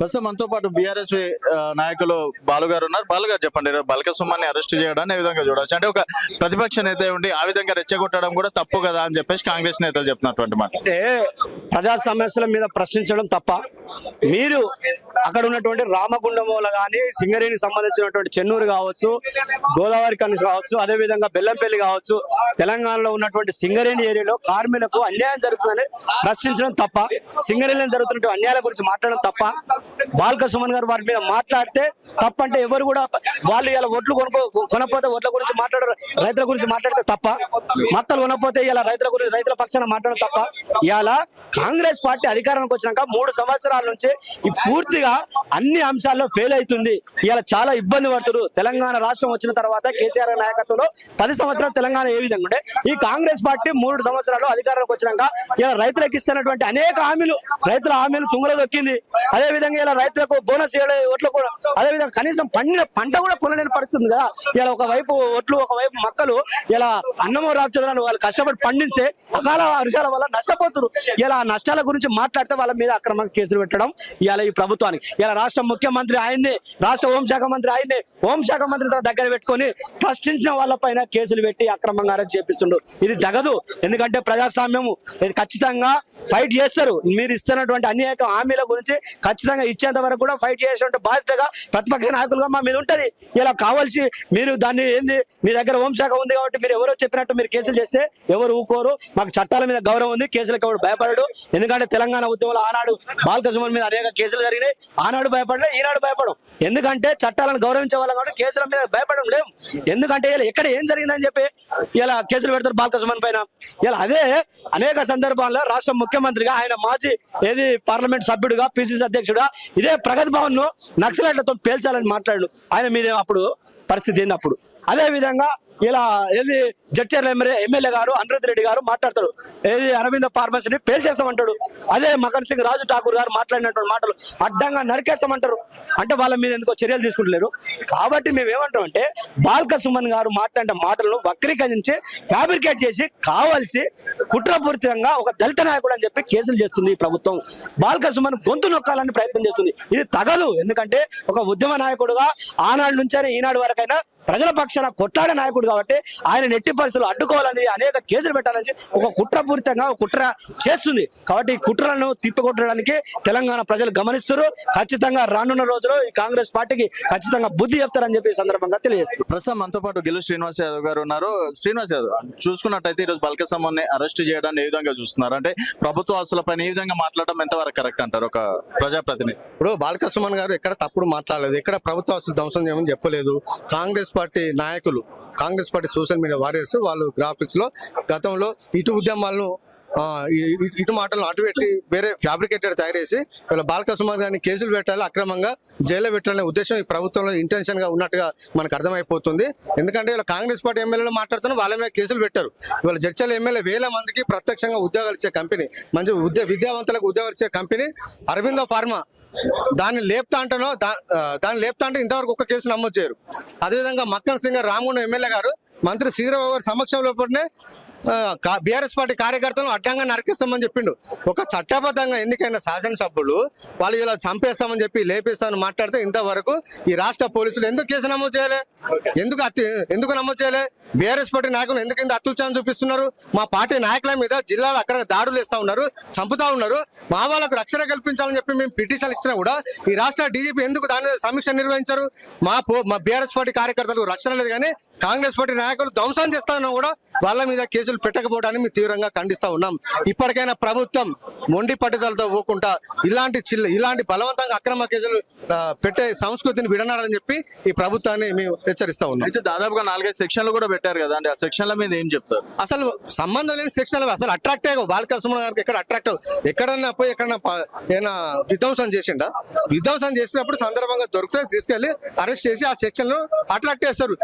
ప్రస్తుతం మనతో పాటు బీఆర్ఎస్ నాయకులు బాలుగారు ఉన్నారు. బాలుగారు చెప్పండి, బల్క సుమన్ని అరెస్ట్ చేయడాన్ని ఏ విధంగా చూడవచ్చు? అంటే ఒక ప్రతిపక్ష నేత ఉండి ఆ విధంగా రెచ్చగొట్టడం కూడా తప్పు కదా అని చెప్పేసి కాంగ్రెస్ నేతలు చెప్పినటువంటి మాట. అంటే ప్రజా సమస్యల మీద ప్రశ్నించడం తప్ప, మీరు అక్కడ ఉన్నటువంటి రామగుండంలో కానీ సింగరేణికి సంబంధించినటువంటి చెన్నూరు కావచ్చు, గోదావరి కని కావచ్చు, అదేవిధంగా బెల్లంపల్లి కావచ్చు, తెలంగాణలో ఉన్నటువంటి సింగరేణి ఏరియాలో కార్మికులకు అన్యాయం జరుగుతుందని ప్రశ్నించడం తప్ప, సింగరేణిలో జరుగుతున్న అన్యాయాల గురించి మాట్లాడడం తప్ప, బాల్క సుమన్ గారు వారి మీద మాట్లాడితే తప్పంటే ఎవరు కూడా వాళ్ళు ఇలా ఒట్లు కొనకపోతే ఒట్ల గురించి మాట్లాడరు, రైతుల గురించి మాట్లాడితే తప్ప, మక్కలు కొనకపోతే ఇలా రైతుల గురించి రైతుల పక్షాన మాట్లాడడం తప్ప. ఇలా కాంగ్రెస్ పార్టీ అధికారానికి వచ్చినాక 3 సంవత్సరాల నుంచి ఈ పూర్తిగా అన్ని అంశాల్లో ఫెయిల్ అవుతుంది. ఇలా చాలా ఇబ్బంది పడుతున్నారు. తెలంగాణ రాష్ట్రం వచ్చిన తర్వాత కేసీఆర్ నాయకత్వంలో 10 సంవత్సరాలు తెలంగాణ ఏ విధంగా ఉంటే, ఈ కాంగ్రెస్ పార్టీ 3 సంవత్సరాలు అధికారంలోకి వచ్చినాక ఇలా రైతులకు ఇస్తున్నటువంటి అనేక హామీలు, రైతుల హామీలు తుంగలో దొక్కింది. అదే విధంగా ఇలా రైతులకు బోనస్ ఓట్లు కూడా, అదే విధంగా కనీసం పండిన పంట కూడా కొనలేని పరిస్థితి ఉంది కదా. ఇలా ఒకవైపు ఒట్లు, ఒకవైపు మక్కలు, ఇలా అన్నమో రామచంద్రాన్ని వాళ్ళు కష్టపడి పండిస్తే అకాల వర్షాల వల్ల నష్టపోతున్నారు. ఇలా నష్టాల గురించి మాట్లాడితే వాళ్ళ మీద అక్రమంగా కేసులు పెట్టడం ఇలా ఈ ప్రభుత్వానికి. ఇలా రాష్ట్ర ముఖ్యమంత్రి ఆయన్ని, రాష్ట్ర హోంశాఖ మంత్రి ఆయన్ని, హోంశాఖ మంత్రి తన దగ్గర పెట్టుకొని ప్రశ్నించిన వాళ్ళ పైన కేసులు పెట్టి అక్రమంగా అరెస్ట్ చేపిస్తుండ్రు. ఇది జగదు. ఎందుకంటే ప్రజాస్వామ్యము ఇది ఖచ్చితంగా ఫైట్ చేస్తారు. మీరు ఇస్తున్నటువంటి అనేక హామీల గురించి ఖచ్చితంగా ఇచ్చేంత వరకు కూడా ఫైట్ చేసేటువంటి బాధ్యతగా ప్రతిపక్ష నాయకులుగా మా మీద ఉంటది. ఇలా కావాల్సి మీరు దాన్ని ఏంది, మీ దగ్గర హోంశాఖ ఉంది కాబట్టి మీరు ఎవరో చెప్పినట్టు మీరు కేసులు చేస్తే ఎవరు ఊకోరు. మాకు చట్టాల మీద గౌరవం ఉంది, కేసులకు ఎవరు భయపడడు. ఎందుకంటే తెలంగాణ ఉద్యమంలో ఆనాడు బాల్క సుమన్ మీద అనేక కేసులు జరిగినాయి. ఆనాడు భయపడలే, ఈనాడు భయపడం. ఎందుకంటే చట్టాలను గౌరవించే వాళ్ళం కాబట్టి కేసుల మీద భయపడడం లేవు. ఎందుకంటే ఇలా ఎక్కడ ఏం జరిగిందని చెప్పి ఇలా కేసులు పెడతారు బాల్క సుమన్ పైన. ఇలా అదే అనేక సందర్భాల్లో రాష్ట్ర ముఖ్యమంత్రిగా ఆయన మాజీ పార్లమెంట్ సభ్యుడిగా, పిసిసి అధ్యక్షుడిగా ఇదే ప్రగతి భవన్ ను నక్సలైట్లతో పేల్చాలని మాట్లాడు. ఆయన మీద అప్పుడు పరిస్థితి ఏంది అప్పుడు. అదే విధంగా ఇలా జడ్చర్ల ఎమ్మెల్యే గారు అనిరుద్ రెడ్డి గారు మాట్లాడతాడు, అరవింద ఫార్మసీని పేల్ చేస్తామంటాడు. అదే మకన్ సింగ్ రాజు ఠాకూర్ గారు మాట్లాడినటువంటి మాటలు అడ్డంగా నరికేస్తామంటారు. అంటే వాళ్ళ మీద ఎందుకో చర్యలు తీసుకుంటలేరు. కాబట్టి మేము ఏమంటామంటే, బాల్క సుమన్ గారు మాట్లాడిన మాటలను వక్రీకరించి ఫ్యాబ్రికేట్ చేసి కావాల్సి కుట్రపూరితంగా ఒక దళిత నాయకుడు అని చెప్పి కేసులు చేస్తుంది ఈ ప్రభుత్వం. బాల్క సుమన్ గొంతు నొక్కాలని ప్రయత్నం చేస్తుంది. ఇది తగదు. ఎందుకంటే ఒక ఉద్యమ నాయకుడుగా ఆనాడు నుంచైనా ఈనాడు వరకైనా ప్రజల పక్షాన కొట్లాడే నాయకుడు కాబట్టి ఆయన నెట్టి పరిస్థితులు అడ్డుకోవాలని అనేక కేసులు పెట్టాలని ఒక కుట్రపూరితంగా ఒక కుట్ర చేస్తుంది. కాబట్టి ఈ కుట్రలను తిప్పికొట్టడానికి తెలంగాణ ప్రజలు గమనిస్తారు. ఖచ్చితంగా రానున్న రోజుల్లో ఈ కాంగ్రెస్ పార్టీకి ఖచ్చితంగా బుద్ధి చెప్తారని చెప్పి ఈ సందర్భంగా తెలియజేస్తారు. ప్రస్తుతం మనతో పాటు గిల్లు శ్రీనివాస్ యాదవ్ గారు ఉన్నారు. శ్రీనివాస్ యాదవ్, చూసుకున్నట్టయితే ఈరోజు బల్క సుమన్ని అరెస్ట్ చేయడాన్ని ఏ విధంగా చూస్తున్నారు? అంటే ప్రభుత్వ ఆస్తులపైన ఈ విధంగా మాట్లాడడం ఎంతవరకు కరెక్ట్ అంటారు ఒక ప్రజాప్రతినిధి? ఇప్పుడు బాల్క సుమన్ గారు ఎక్కడ తప్పుడు మాట్లాడలేదు, ఎక్కడ ప్రభుత్వ ఆస్తులు ధ్వంసం చేయమని చెప్పలేదు. కాంగ్రెస్ పార్టీ నాయకులు, Congress party social media warriors వాళ్ళు గ్రాఫిక్స్ లో గతంలో ఇటు ఉద్యమాలను ఇటు మాటలను అటు పెట్టి వేరే ఫ్యాబ్రికేటెడ్ తయారు చేసి వీళ్ళ బాల్క సుమన్ గారిని కేసులు పెట్టాలి, అక్రమంగా జైల్లో పెట్టాలనే ఉద్దేశం ఈ ప్రభుత్వంలో ఇంటెన్షన్ గా ఉన్నట్టుగా మనకు అర్థమైపోతుంది. ఎందుకంటే వీళ్ళ కాంగ్రెస్ పార్టీ ఎమ్మెల్యేలు మాట్లాడుతున్న వాళ్ళ మీద కేసులు పెట్టారు. వీళ్ళ జడ్చర్ల ఎమ్మెల్యే వేల మందికి ప్రత్యక్షంగా ఉద్యోగాలు ఇచ్చే కంపెనీ, మంచి విద్యావంతులకు ఉద్యోగాలు ఇచ్చే కంపెనీ అరవిందో ఫార్మా. దాన్ని లేపుతా అంటానో దాన్ని లేపుతా అంటే ఇంతవరకు ఒక్క కేసు నమోదు చేయరు. అదేవిధంగా మక్కన్ సింగ్ రామగుండం ఎమ్మెల్యే గారు మంత్రి శ్రీరావు గారి సమక్షంలో బీఆర్ఎస్ పార్టీ కార్యకర్తలను అడ్డంగా నరికిస్తామని చెప్పిండు. ఒక చట్టబద్ధంగా ఎన్నికైన శాసనసభ్యులు వాళ్ళు ఇలా చంపేస్తామని చెప్పి లేపేస్తామని మాట్లాడితే ఇంతవరకు ఈ రాష్ట్ర పోలీసులు ఎందుకు కేసు నమోదు చేయలే? ఎందుకు నమోదు చేయలే? బీఆర్ఎస్ పార్టీ నాయకులు ఎందుకు ఇంత అత్యుత్సాహం చూపిస్తున్నారు? మా పార్టీ నాయకుల మీద జిల్లాలో అక్కడ దాడులు ఇస్తా ఉన్నారు, చంపుతా ఉన్నారు. మా వాళ్ళకు రక్షణ కల్పించాలని చెప్పి మేము పిటిషన్లు ఇచ్చినా కూడా ఈ రాష్ట్ర డీజీపీ ఎందుకు దాని సమీక్ష నిర్వహించారు? మా బీఆర్ఎస్ పార్టీ కార్యకర్తలకు రక్షణ లేదు, కానీ కాంగ్రెస్ పార్టీ నాయకులు ధ్వంసం చేస్తా ఉన్నా కూడా వాళ్ళ మీద కేసులు పెట్టకపోవడాన్ని మేము తీవ్రంగా ఖండిస్తా ఉన్నాం. ఇప్పటికైనా ప్రభుత్వం మొండి పట్టుదలతో పోకుండా ఇలాంటి బలవంతంగా అక్రమ కేసులు పెట్టే సంస్కృతిని విడనాలని చెప్పి ఈ ప్రభుత్వాన్ని మేము హెచ్చరిస్తా ఉన్నాం. అయితే దాదాపుగా 4-5 సెక్షన్లు కూడా పెట్టారు కదా అండి, ఆ సెక్షన్ల మీద ఏం చెప్తారు? అసలు సంబంధం లేని సెక్షన్లు అసలు అట్రాక్టివ్ బాల్క సుమన్ గారికి ఎక్కడ అట్రాక్టివ్? ఎక్కడన్నా పోయి ఏదైనా విధ్వంసం చేసిండా? విధ్వంసం చేసినప్పుడు సందర్భంగా దొరికితే తీసుకెళ్లి అరెస్ట్ చేసి ఆ సెక్షన్ లో అట్రాక్ట్ చేస్తారు.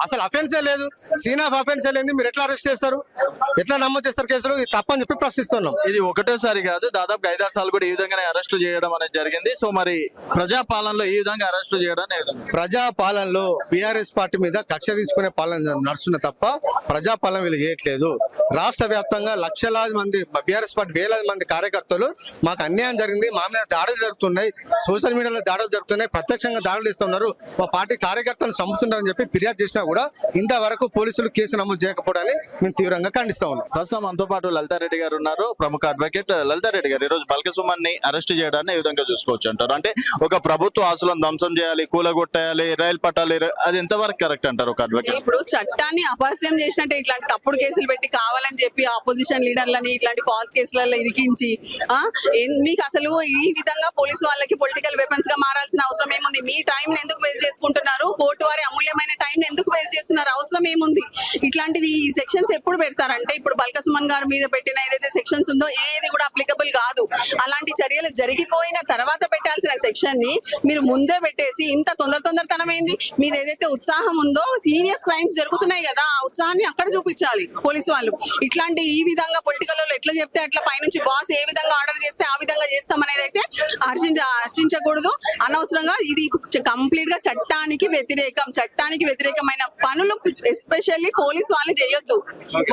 అసలు అఫెన్సే లేదు, సీన్ ఆఫ్ అఫెన్సే లేదు, మీరు ఎట్లా అరెస్ట్ చేస్తారు? చేస్తారు? ఎట్లా నమోదు చేస్తారు కేసులు? ఇది తప్పని చెప్పి ప్రశ్నిస్తున్నాం. ఇది ఒకటోసారి కాదు, దాదాపు 5-6 సార్లు కూడా ఈ విధంగానే అరెస్టులు చేయడం అనేది జరిగింది. సో మరి ప్రజాపాలనలో ఈ విధంగా అరెస్టులు చేయడం ఏ విధంగా? ప్రజాపాలనలో బీఆర్ఎస్ పార్టీ మీద కక్ష తీసుకునే పాలన నడుస్తున్న తప్ప ప్రజాపాలన వీళ్ళు చేయట్లేదు. రాష్ట్ర వ్యాప్తంగా లక్షలాది మంది బీఆర్ఎస్ పార్టీ వేలాది మంది కార్యకర్తలు మాకు అన్యాయం జరిగింది, మా మీద దాడులు జరుగుతున్నాయి, సోషల్ మీడియాలో దాడులు జరుగుతున్నాయి, ప్రత్యక్షంగా దాడులు ఇస్తున్నారు, మా పార్టీ కార్యకర్తలను చంపుతున్నారని చెప్పి ఫిర్యాదు చేసినా కూడా ఇంతవరకు పోలీసులు కేసు నమోదు చేయకపోవడాన్ని మేము తీవ్రంగా ఖండిస్తా ఉన్నాం. ప్రస్తుతం మనతో పాటు లలితారెడ్డి గారు ఉన్నారు, ప్రముఖ అడ్వకేట్. లలితారెడ్డి గారు, ఈ రోజు బల్క సుమన్ని అరెస్ట్ చేయడాన్ని ఏ విధంగా చూసుకోవచ్చు అంటారు? అంటే ఒక ప్రభుత్వ ఆస్తులను ధ్వంసం చేయాలి, కూలగొట్టేయాలి, రైలు పట్టాలి, అది ఎంతవరకు కరెక్ట్ అంటారు ఒక అడ్వకేట్? ఇప్పుడు చట్టాన్ని అపహాస్యం చేసినట్టే ఇట్లాంటి తప్పుడు కేసులు పెట్టి కావాలని చెప్పి ఆపోజిషన్ లీడర్లని ఇట్లాంటి ఫాల్స్ కేసులలో ఇరికించి మీకు అసలు ఈ విధంగా పోలీసు వాళ్ళకి పొలిటికల్ వెపన్స్ గా మారాల్సిన అవసరం ఏముంది? మీ టైం ఎందుకు వేస్ట్ చేసుకుంటున్నారు? కోర్టు వారి అమూల్యమైన టైం ఎందుకు వేస్ట్ చేస్తున్నారు? అవసరం ఏముంది? ఇట్లాంటిది ఈ సెక్షన్స్ ఎప్పుడు పెడతారంటే ఇప్పుడు బల్క సుమన్ గారి మీద పెట్టిన ఏదైతే సెక్షన్స్ ఉందో ఏది కూడా అప్లికబుల్ కాదు. అలాంటి చర్యలు జరిగిపోయిన తర్వాత పెట్టాల్సిన సెక్షన్ ని మీరు ముందే పెట్టేసి ఇంత తొందరతనం ఏంది? మీది ఏదైతే ఉత్సాహం ఉందో, సీరియస్ క్రైమ్స్ జరుగుతున్నాయి కదా, ఆ ఉత్సాహాన్ని అక్కడ చూపించాలి పోలీసు వాళ్ళు. ఇట్లాంటి ఈ విధంగా పొలిటికల్ వాళ్ళు ఎట్లా చెప్తే అట్లా పైనుంచి బాస్ ఏ విధంగా ఆర్డర్ చేస్తే ఆ విధంగా చేస్తాం అనేది అయితే హర్షించకూడదు. అనవసరంగా ఇది కంప్లీట్ గా చట్టానికి వ్యతిరేకమైన పనులు ఎస్పెషల్లీ పోలీసు వాళ్ళు చేయొద్దు.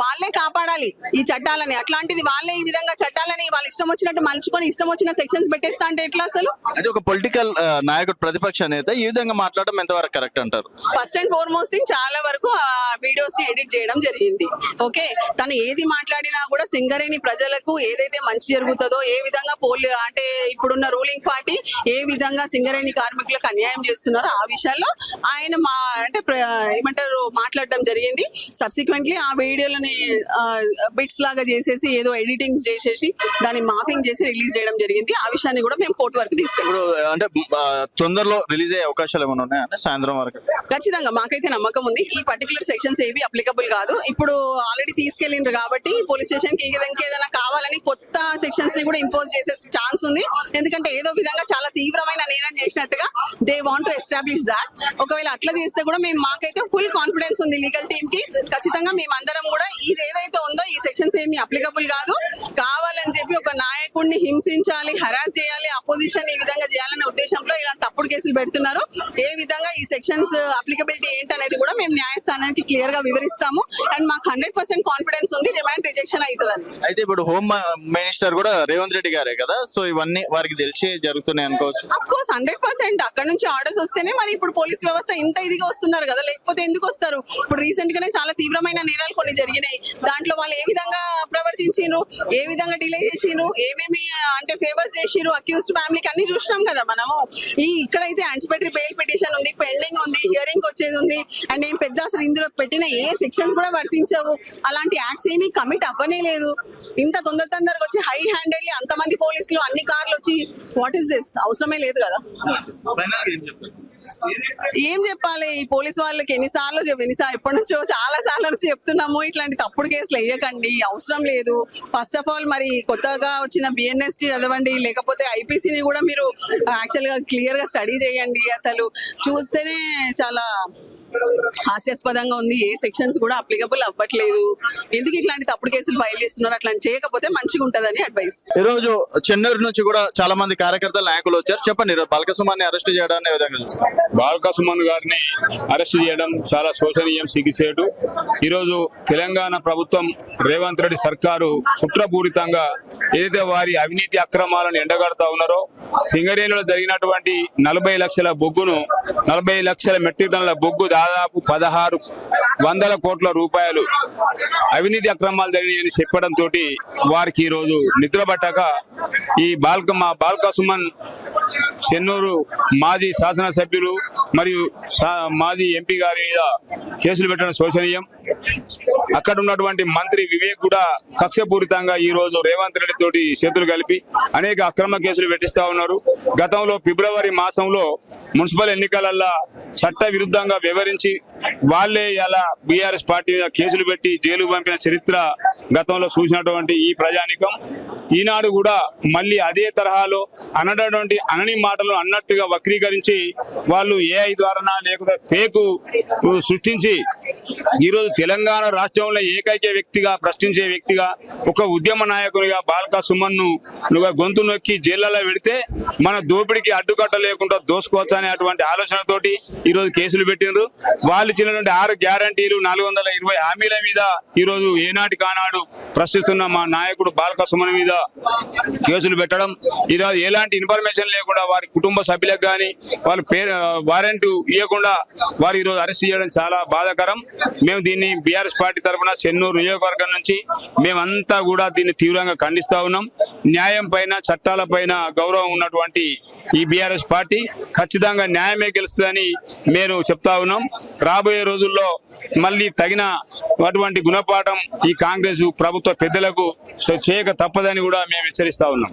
వాళ్ళే కాపాడాలి ఈ చట్టాలని. అట్లాంటిది వాళ్ళే ఈ విధంగా చట్టాలని వాళ్ళ ఇష్టం వచ్చినట్టు మలుచుకొని ఇష్టం వచ్చిన సెక్షన్స్ పెట్టేస్తా అంటే ఎట్లా అసలు? అది ఒక పొలిటికల్ నాయకుడు, ప్రతిపక్ష నేత ఈ విధంగా మాట్లాడడం ఎంతవరకు కరెక్ట్ అంటారు? ఫస్ట్ అండ్ ఫార్మోస్ట్ థింగ్, చాలా వరకు ఆ వీడియోస్ ని ఎడిట్ చేయడం జరిగింది. ఓకే, తను ఏది మాట్లాడినా కూడా సింగరేణి ప్రజలకు ఏదైతే మంచి జరుగుతుందో, ఏ విధంగా అంటే ఇప్పుడున్న రూలింగ్ పార్టీ ఏ విధంగా సింగరేణి కార్మికులకు అన్యాయం చేస్తున్నారో ఆ విషయాల్లో ఆయన ఏమంటారు మాట్లాడడం జరిగింది. సబ్సిక్వెంట్లీ ఆ వీడియోలని బిట్స్ లాగా చేసేసి ఏదో ఎడిటింగ్ చేసేసి దాన్ని మాఫింగ్ చేసి రిలీజ్ చేయడం జరిగింది. ఆ విషయాన్ని కూడా మేము కోర్టు వరకు తీసుకెళ్ళాం. ఇప్పుడు అంటే తొందరలో రిలీజ్ అయ్యే అవకాశాలు ఏమైనా ఉన్నాయా సాయంత్రం వరకు? ఖచ్చితంగా మాకైతే నమ్మకం ఉంది. ఈ పర్టికులర్ సెక్షన్స్ ఏవి అప్లికబుల్ కాదు. ఇప్పుడు ఆల్రెడీ తీసుకెళ్ళిండ్రు కాబట్టి పోలీస్ స్టేషన్ కి ఇంకేదైనా కావాలని కొత్త సెక్షన్స్ ని కూడా ఇంపోజ్ చేసే ఛాన్స్ ఉంది. ఎందుకంటే ఏదో విధంగా చాలా తీవ్రమైన నేరం చేసినట్టుగా they want to establish that. ఒకవేళ అట్లా చేస్తే కూడా మాకైతే ఫుల్ కాన్ఫిడెన్స్ ఉంది లీగల్ టీమ్ కి. ఖచ్చితంగా మేమందరం కూడా ఇది ఏదైతే ఉందో ఈ సెక్షన్స్ ఏమి అప్లికబుల్ కాదు, కావాలని చెప్పి ఒక నాయకుడిని హింసించాలి, హరాస్ చేయాలి, అపోజిషన్ ఈ విధంగా చేయాలనే ఉద్దేశంలో ఇలా తప్పుడు కేసులు పెడుతున్నారు. ఏ విధంగా ఈ సెక్షన్స్ అప్లికబిలిటీ ఏంటనేది కూడా మేము న్యాయస్థానానికి క్లియర్ గా వివరిస్తాము. అండ్ మాకు 100% కాన్ఫిడెన్స్ ఉంది రిమాండ్ రిజెక్షన్ అవుతుందని. అయితే ఇప్పుడు హోమ్ మినిస్టర్ కూడా రేవంత్ రెడ్డి గారే కదా, సో ఇవన్నీ వారికి తెలిసి జరుగుతున్నాయి అనుకోవచ్చు. అఫ్ కోర్స్ 100% అక్కడ నుంచి ఆర్డర్స్ వస్తేనే మరి ఇప్పుడు పోలీస్ వ్యవస్థ ఇంత ఇదిగా వస్తున్నారు కదా, లేకపోతే ఎందుకు వస్తారు? ఇప్పుడు రీసెంట్ గానే చాలా తీవ్రమైన నేరాలు కొన్ని జరిగినాయి. దాంట్లో వాళ్ళు ఏ విధంగా ప్రవర్తించారు, ఏ విధంగా డిలే చేసిరు, ఏమేమి అంటే ఫేవర్స్ చేసిరు అక్యూజ్డ్ ఫ్యామిలీకి అన్ని చూసినాం కదా మనము. ఇక్కడైతే యాంటిసిపేటరీ బెయిల్ పిటిషన్ ఉంది, పెండింగ్ ఉంది, హియరింగ్ వచ్చేది ఉంది. అండ్ ఏం పెద్ద అసలు ఇందులో పెట్టిన ఏ సెక్షన్స్ కూడా వర్తించవు. అలాంటి యాక్ట్స్ ఏమీ కమిట్ అవ్వనే లేదు. ఇంత తొందరగా వచ్చి హై హ్యాండెడ్లీ అంతమంది పోలీసులు అన్ని కార్లు వచ్చి వాట్ ఈస్ దిస్? అవసరమే లేదు కదా. ఏం చెప్పాలి ఈ పోలీసు వాళ్ళకి? ఎన్నిసార్లు ఎప్పటి నుంచో చాలా సార్లు నుంచి చెప్తున్నాము, ఇట్లాంటి తప్పుడు కేసులు వేయకండి, అవసరం లేదు. ఫస్ట్ ఆఫ్ ఆల్ మరి కొత్తగా వచ్చిన బిఎన్ఎస్టీ చదవండి, లేకపోతే ఐపీసీని కూడా మీరు యాక్చువల్ గా క్లియర్ గా స్టడీ చేయండి. అసలు చూస్తేనే చాలా హాస్యాస్పదంగా ఉంది. ఏ సెక్షన్స్ కూడా అప్లికబుల్ అవ్వట్లేదు. ఎందుకు ఇట్లాంటి తప్పుడు కేసులు ఫైల్ చేస్తున్నారు? అట్లాంటి చేయకపోతే మంచిగా ఉంటదని అడ్వైస్. ఈ రోజు చెన్నూరు నుంచి కూడా చాలా మంది కార్యకర్తలు, నాయకులు వచ్చారు. చెప్పండి, బల్క సుమన్ని అరెస్ట్ చేయడాన్ని ఏ విధంగా చూస్తారు? బల్క సుమన్ గారిని అరెస్ట్ చేయడం చాలా శోచనీయం, సిగ్గుచేటు. ఈరోజు తెలంగాణ ప్రభుత్వం, రేవంత్ రెడ్డి సర్కారు కుట్రపూరితంగా ఏదైతే వారి అవినీతి అక్రమాలను ఎండగడతా ఉన్నారో, సింగరేణిలో జరిగినటువంటి 40 లక్షల బొగ్గును, 40 లక్షల మెట్రిక్ టన్నుల బొగ్గు, దాదాపు 1600 కోట్ల రూపాయలు అవినీతి అక్రమాలు జరిగాయని చెప్పడంతో వారికి ఈరోజు నిద్రపట్టక ఈ బాల్క సుమన్ చెన్నూరు మాజీ శాసనసభ్యులు మరియు మాజీ ఎంపీ గారి మీద కేసులు పెట్టడం శోచనీయం. అక్కడ ఉన్నటువంటి మంత్రి వివేక్ కూడా కక్షపూరితంగా ఈ రోజు రేవంత్ రెడ్డి తోటి చేతులు కలిపి అనేక అక్రమ కేసులు పెట్టిస్తా ఉన్నారు. గతంలో ఫిబ్రవరి మాసంలో మున్సిపల్ ఎన్నికలలో చట్ట విరుద్ధంగా వివరించి వాళ్ళే ఇలా బీఆర్ఎస్ పార్టీ మీద కేసులు పెట్టి జైలు పంపిన చరిత్ర గతంలో చూసినటువంటి ఈ ప్రజానికం ఈనాడు కూడా మళ్ళీ అదే తరహాలో అనటువంటి అనని మాటలు అన్నట్టుగా వక్రీకరించి వాళ్ళు ఏఐ ద్వారా లేకపోతే ఫేక్ సృష్టించి ఈరోజు తెలంగాణ రాష్ట్రంలో ఏకైక వ్యక్తిగా ప్రశ్నించే వ్యక్తిగా ఒక ఉద్యమ నాయకునిగా బాల్కా సుమన్ను గొంతు నొక్కి జైళ్లలో పెడితే మన దోపిడికి అడ్డుకట్ట లేకుండా దోసుకోవచ్చు అనేటువంటి ఆలోచనతోటి ఈరోజు కేసులు పెట్టినారు. వాళ్ళు ఇచ్చినటువంటి 6 గ్యారంటీలు 420 హామీల మీద ఈరోజు ఏనాటి కానాడు ప్రశ్నిస్తున్న మా నాయకుడు బాల్కా సుమన్ మీద కేసులు పెట్టడం, ఈరోజు ఎలాంటి ఇన్ఫర్మేషన్ లేకుండా వారి కుటుంబ సభ్యులకు కానీ వాళ్ళ వారెంట్ ఇవ్వకుండా వారు ఈరోజు అరెస్ట్ చేయడం చాలా బాధాకరం. మేము దీన్ని బీఆర్ఎస్ పార్టీ తరఫున చెన్నూరు నియోజకవర్గం నుంచి మేమంతా కూడా దీన్ని తీవ్రంగా ఖండిస్తా ఉన్నాం. న్యాయం పైన చట్టాల పైన గౌరవం ఉన్నటువంటి ఈ బీఆర్ఎస్ పార్టీ ఖచ్చితంగా న్యాయమే గెలుస్తుందని మేము చెప్తా ఉన్నాం. రాబోయే రోజుల్లో మళ్ళీ తగిన అటువంటి గుణపాఠం ఈ కాంగ్రెస్ ప్రభుత్వ పెద్దలకు చేయక తప్పదని కూడా మేము హెచ్చరిస్తా ఉన్నాం.